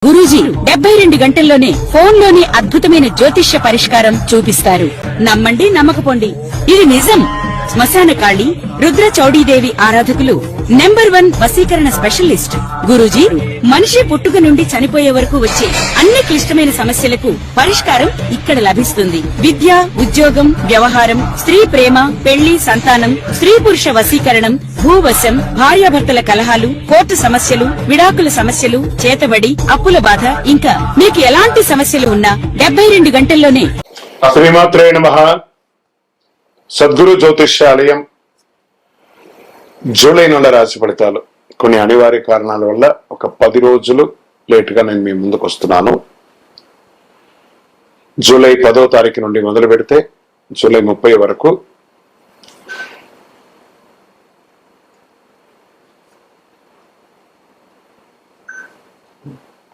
గురూజీ 72 గంటల్లోనే ఫోన్ లోని అద్భుతమైన జ్యోతిష్య పరిష్కారం చూపిస్తారు. నమ్మండి, నమ్మకపోండి, ఇది నిజం. శ్మశాన కాళి రుద్ర చౌడీదేవి ఆరాధకులు నంబర్ 1 వశీకరణ స్పెషలిస్ట్ గురూజీ. మనిషి పుట్టుక నుండి చనిపోయే వరకు వచ్చే అన్ని క్లిష్టమైన సమస్యలకు పరిష్కారం ఇక్కడ లభిస్తుంది. విద్య, ఉద్యోగం, వ్యవహారం, స్త్రీ ప్రేమ, పెళ్లి, సంతానం, స్త్రీ పురుష వశీకరణం, భూవశం, భార్యాభర్తల కలహాలు, కోర్టు సమస్యలు, విడాకుల సమస్యలు, చేతబడి, అప్పుల బాధ, ఇంకా మీకు ఎలాంటి సమస్యలు ఉన్నా 72 గంటల్లోనే. శ్రీమాత్రే నమః. సద్గురు జ్యోతిష్యాలయం జూలై నెల రాశి ఫలితాలు. కొన్ని అనివార్య కారణాల వల్ల ఒక 10 రోజులు లేటుగా నేను మీ ముందుకు వస్తున్నాను. జూలై 10వ తారీఖు నుండి మొదలు పెడితే జూలై 30 వరకు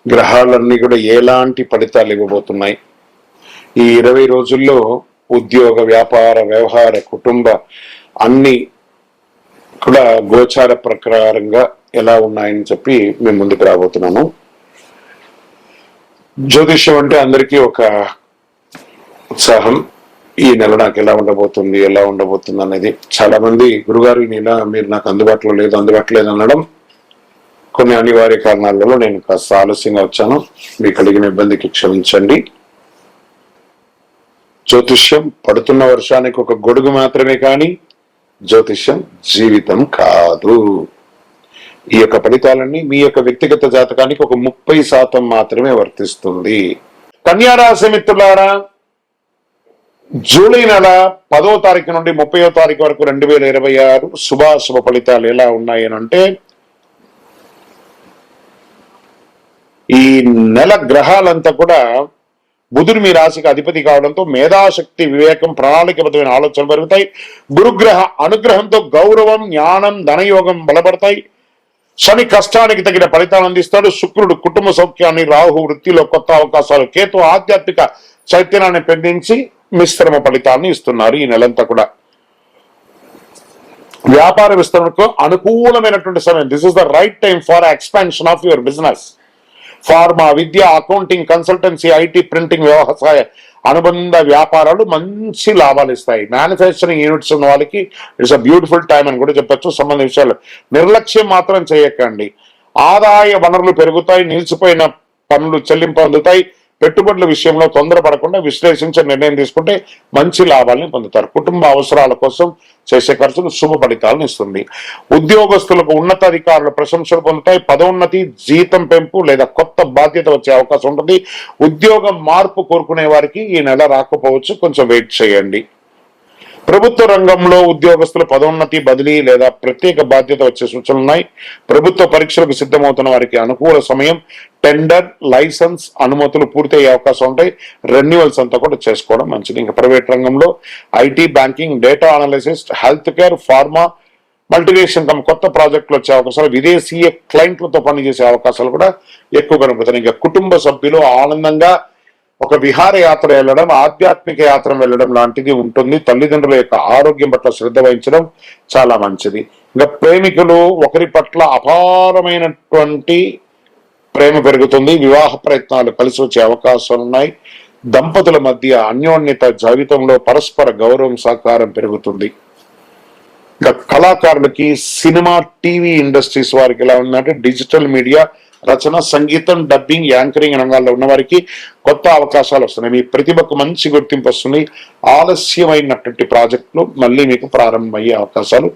గ్రహాలన్నీ కూడా ఎలాంటి ఫలితాలు ఇవ్వబోతున్నాయి, ఈ 20 రోజుల్లో ఉద్యోగ, వ్యాపార, వ్యవహార, కుటుంబ అన్ని కూడా గోచార ప్రకారంగా ఎలా ఉన్నాయని చెప్పి మేము ముందుకు రాబోతున్నాము. జ్యోతిష్యం అంటే అందరికీ ఒక ఉత్సాహం. ఈ నెల నాకు ఎలా ఉండబోతుంది అనేది. చాలా మంది గురుగారు ఈ నెల మీరు నాకు అందుబాటులో లేదు అనడం కొన్ని అనివార్య కారణాలలో నేను కాస్త ఆలస్యంగా వచ్చాను. మీకు కలిగిన ఇబ్బందికి క్షమించండి. జ్యోతిష్యం పడుతున్న వర్షానికి ఒక గొడుగు మాత్రమే కానీ జ్యోతిష్యం జీవితం కాదు. ఈ యొక్క ఫలితాలన్నీ మీ యొక్క వ్యక్తిగత జాతకానికి ఒక 30% మాత్రమే వర్తిస్తుంది. కన్యా రాశి మిత్రులారా, జూలై నెల 10వ తారీఖు నుండి 30వ తారీఖు వరకు 2026 శుభాశుభ ఫలితాలు ఎలా ఉన్నాయి అంటే, ఈ నెల గ్రహాలంతా కూడా బుధుడు మీ రాశికి అధిపతి కావడంతో మేధాశక్తి, వివేకం, ప్రణాళికబద్ధమైన ఆలోచనలు పెరుగుతాయి. గురుగ్రహ అనుగ్రహంతో గౌరవం, జ్ఞానం, ధనయోగం బలపడతాయి. శని కష్టానికి తగిన ఫలితాలు అందిస్తాడు. శుక్రుడు కుటుంబ సౌఖ్యాన్ని, రాహు వృత్తిలో కొత్త అవకాశాలు, కేతు ఆధ్యాత్మిక చైతన్యాన్ని పెంచి మిశ్రమ ఫలితాలను ఇస్తున్నారు. ఈ నెలంతా కూడా వ్యాపార విస్తరణకు అనుకూలమైనటువంటి సమయం. This is the right time for expansion of your business. Pharma, Vidya, accounting, consultancy, IT, printing, వ్యవసాయ అనుబంధ వ్యాపారాలు మంచి లాభాలు ఇస్తాయి. మ్యానుఫ్యాక్చరింగ్ యూనిట్స్ ఉన్న వాళ్ళకి ఇట్స్ అ బ్యూటిఫుల్ టైం అని కూడా చెప్పచ్చు. సంబంధించిన విషయాలు నిర్లక్ష్యం మాత్రం చేయకండి. ఆదాయ వనరులు పెరుగుతాయి. నిలిచిపోయిన పనులు చెల్లింపు అందుతాయి. పెట్టుబడుల విషయంలో తొందరపడకుండా విశ్లేషించే నిర్ణయం తీసుకుంటే మంచి లాభాలను పొందుతారు. కుటుంబ అవసరాల కోసం చేసే ఖర్చులు శుభ ఫలితాలను ఇస్తుంది. ఉద్యోగస్తులకు ఉన్నతాధికారుల ప్రశంసలు పొందుతాయి. పదోన్నతి, జీతం పెంపు లేదా కొత్త బాధ్యత వచ్చే అవకాశం ఉంటుంది. ఉద్యోగం మార్పు కోరుకునే వారికి ఈ నెల రాకపోవచ్చు, కొంచెం వెయిట్ చేయండి. ప్రభుత్వ రంగంలో ఉద్యోగస్తులు పదోన్నతి, బదిలీ లేదా ప్రత్యేక బాధ్యత వచ్చే సూచనలు ఉన్నాయి. ప్రభుత్వ పరీక్షలకు సిద్ధమవుతున్న వారికి అనుకూల సమయం. టెండర్, లైసెన్స్, అనుమతులు పూర్తయ్యే అవకాశం ఉంటాయి. రెన్యువల్స్ అంతా కూడా చేసుకోవడం మంచిది. ఇంకా ప్రైవేట్ రంగంలో IT, banking, data analysis, health care, pharma, multinational కొత్త ప్రాజెక్టులు వచ్చే అవకాశాలు, విదేశీయ క్లయింట్లతో పనిచేసే అవకాశాలు కూడా ఎక్కువ కనబడుతున్నాయి. ఇంకా కుటుంబ సభ్యులు ఆనందంగా ఒక విహారయాత్ర వెళ్ళడం, ఆధ్యాత్మిక యాత్ర వెళ్ళడం లాంటిది ఉంటుంది. తల్లిదండ్రుల యొక్క ఆరోగ్యం పట్ల శ్రద్ధ వహించడం చాలా మంచిది. ఇంకా ప్రేమికులు ఒకరి పట్ల అపారమైనటువంటి ప్రేమ పెరుగుతుంది. వివాహ ప్రయత్నాలు కలిసి వచ్చే అవకాశాలు ఉన్నాయి. దంపతుల మధ్య అన్యోన్యత, జీవితంలో పరస్పర గౌరవం, సహకారం పెరుగుతుంది. ఇంకా కళాకారులకి సినిమా, టీవీ ఇండస్ట్రీస్ వారికి ఎలా ఉందంటే డిజిటల్ మీడియా, రచన, సంగీతం, డబ్బింగ్, యాంకరింగ్ రంగాల్లో ఉన్న వారికి కొత్త అవకాశాలు వస్తున్నాయి. మీ ప్రతిభకు మంచి గుర్తింపు వస్తుంది. ఆలస్యమైనటువంటి ప్రాజెక్టులు మళ్ళీ మీకు ప్రారంభమయ్యే అవకాశాలు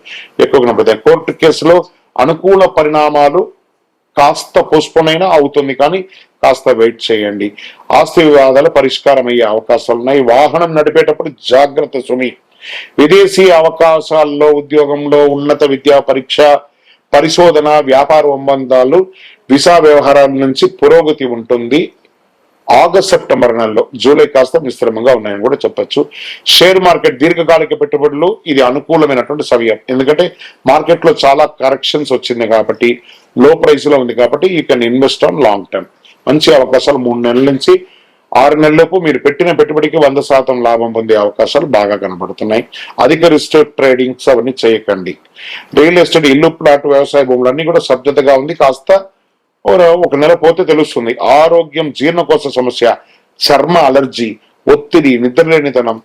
ఎక్కువగా కనబడతాయి. కోర్టు కేసులో అనుకూల పరిణామాలు కాస్త పోస్ట్పోన్ అయినా అవుతుంది, కానీ కాస్త వెయిట్ చేయండి. ఆస్తి వివాదాలు పరిష్కారం అయ్యే అవకాశాలు ఉన్నాయి. వాహనం నడిపేటప్పుడు జాగ్రత్త సుమి. విదేశీ అవకాశాల్లో, ఉద్యోగంలో, ఉన్నత విద్యా పరీక్ష, పరిశోధన, వ్యాపార ఒప్పందాలు, వీసా వ్యవహారాల నుంచి పురోగతి ఉంటుంది. ఆగస్ట్, సెప్టెంబర్ నెలలో. జూలై కాస్త మిశ్రమంగా ఉన్నాయని కూడా చెప్పచ్చు. షేర్ మార్కెట్, దీర్ఘకాలిక పెట్టుబడులు ఇది అనుకూలమైనటువంటి సమయం. ఎందుకంటే మార్కెట్ లో చాలా కరెక్షన్స్ వచ్చింది కాబట్టి, లో ప్రైస్ లో ఉంది కాబట్టి you can invest on long term. మంచి అవకాశాలు 3 నెలల నుంచి 6 నెలలలోపు మీరు పెట్టిన పెట్టుబడికి 100% లాభం పొందే అవకాశాలు బాగా కనబడుతున్నాయి. అధిక రిస్క్ ట్రేడింగ్స్ అవన్నీ చేయకండి. రియల్ ఎస్టేట్, ఇల్లు, ప్లాట్, వ్యవసాయ భూములు అన్ని కూడా సభ్యతగా ఉంది. కాస్త ఒక నెల పోతే తెలుస్తుంది. ఆరోగ్యం, జీర్ణకోశ సమస్య, చర్మ అలర్జీ, ఒత్తిడి, నిద్రలేనితనం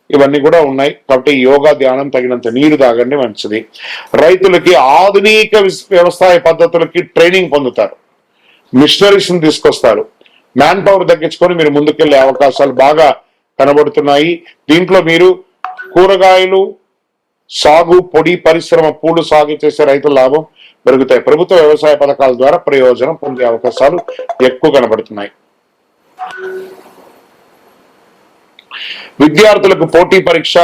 ఇవన్నీ కూడా ఉన్నాయి. కాబట్టి యోగా, ధ్యానం, తగినంత నీరు తాగండి, మంచిది. రైతులకి ఆధునిక వ్యవసాయ పద్ధతులకి ట్రైనింగ్ పొందుతారు, మిషనరీస్ తీసుకొస్తారు. మ్యాన్ పవర్ తగ్గించుకొని మీరు ముందుకెళ్లే అవకాశాలు బాగా కనబడుతున్నాయి. దీంట్లో మీరు కూరగాయలు సాగు, పొడి పరిశ్రమ, పూలు సాగు చేసే రైతుల లాభం పెరుగుతాయి. ప్రభుత్వ వ్యవసాయ పథకాల ద్వారా ప్రయోజనం పొందే అవకాశాలు ఎక్కువ కనబడుతున్నాయి. విద్యార్థులకు పోటీ పరీక్ష,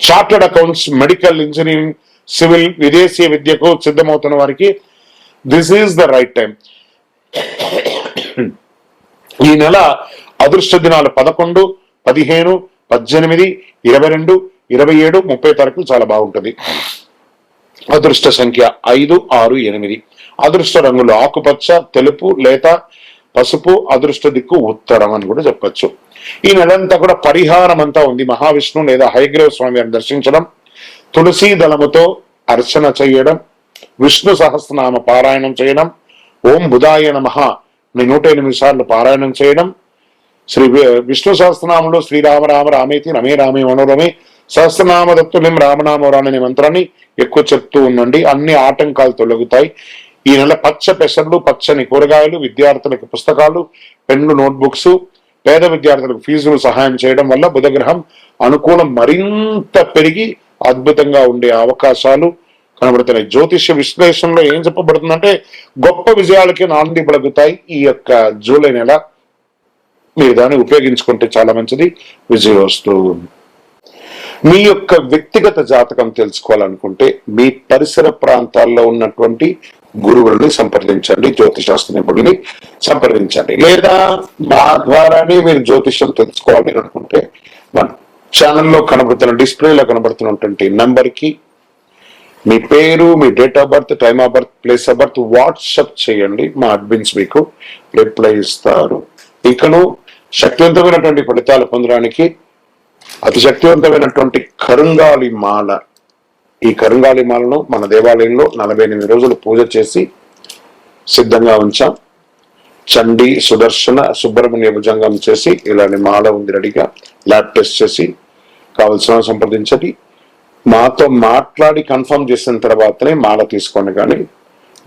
chartered accounts, medical, engineering, civil, విదేశీ విద్యకు సిద్ధమవుతున్న వారికి this is the right time. ఈ నెల అదృష్ట దినాలు 11, 15, 18, 22, 27, 30 తారీఖులు చాలా బాగుంటుంది. అదృష్ట సంఖ్య 5, 6, 8. అదృష్ట రంగులు ఆకుపచ్చ, తెలుపు, లేత, పసుపు. అదృష్ట దిక్కు ఉత్తరం అని కూడా చెప్పచ్చు. ఈ నెలంతా కూడా పరిహారం అంతా ఉంది. మహావిష్ణు లేదా హయగ్రీవ స్వామి వారిని దర్శించడం, తులసీ దళముతో అర్చన చేయడం, విష్ణు సహస్రనామ పారాయణం చేయడం, ఓం బుధాయ నమః 108 సార్లు పారాయణం చేయడం, శ్రీ విష్ణు సహస్రనామంలో శ్రీరామ రామ రామేతి రమే రామే మనోరమే సహస్రనామ దత్తులిం రామనామవరాని అనే మంత్రాన్ని ఎక్కువ చెప్తూ ఉండండి. అన్ని ఆటంకాలు తొలగుతాయి. ఈ నెల పచ్చ పెసర్లు, పచ్చని కూరగాయలు, విద్యార్థులకు పుస్తకాలు, పెన్లు, నోట్బుక్స్, పేద విద్యార్థులకు ఫీజులు సహాయం చేయడం వల్ల బుధగ్రహం అనుకూలం మరింత పెరిగి అద్భుతంగా ఉండే అవకాశాలు కనబడుతున్నాయి. జ్యోతిష్య విశ్లేషణలో ఏం చెప్పబడుతుందంటే గొప్ప విజయాలకి నాంది పలుకుతాయి. ఈ యొక్క జూలై నెల మీరు దాన్ని ఉపయోగించుకుంటే చాలా మంచిది. విజయోస్తు. మీ యొక్క వ్యక్తిగత జాతకం తెలుసుకోవాలనుకుంటే మీ పరిసర ప్రాంతాల్లో ఉన్నటువంటి గురువుల్ని సంప్రదించండి, జ్యోతిశాస్త్ర నిపుణుల్ని సంప్రదించండి. లేదా మా ద్వారానే మీరు జ్యోతిష్యం తెలుసుకోవాలి అనుకుంటే మన ఛానల్లో కనబడుతున్న, డిస్ప్లేలో కనబడుతున్నటువంటి నంబర్ కి మీ పేరు, మీ date of birth, time of birth, place of birth WhatsApp చేయండి. మా అడ్మిన్స్ మీకు రిప్లై ఇస్తారు. ఇకను శక్తివంతమైనటువంటి ఫలితాలు పొందడానికి అతి శక్తివంతమైనటువంటి కరుంగాలి మాల, ఈ కరుంగాలి మాలను మన దేవాలయంలో 48 రోజులు పూజ చేసి సిద్ధంగా ఉంచాం. చండీ, సుదర్శన, సుబ్రహ్మణ్య భుజంగం చేసి ఇలాంటి మాల ఉంది రెడీగా. ల్యాబ్ టెస్ట్ చేసి కావలసిన సంప్రదించండి. మాతో మాట్లాడి కన్ఫర్మ్ చేసిన తర్వాతనే మాల తీసుకోండి, కానీ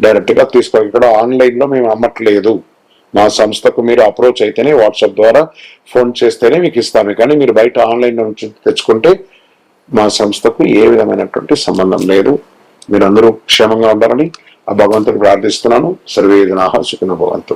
డైరెక్ట్ గా తీసుకోండి. ఇక్కడ ఆన్లైన్ లో మేము అమ్మట్లేదు. మా సంస్థకు మీరు అప్రోచ్ అయితేనే, వాట్సాప్ ద్వారా ఫోన్ చేస్తేనే మీకు ఇస్తాము. కానీ మీరు బయట ఆన్లైన్ నుంచి తెచ్చుకుంటే మా సంస్థకు ఏ విధమైనటువంటి సంబంధం లేదు. మీరందరూ క్షేమంగా ఉండాలని ఆ భగవంతుడు ప్రార్థిస్తున్నాను. సర్వే జనాః సుఖినో భవంతు.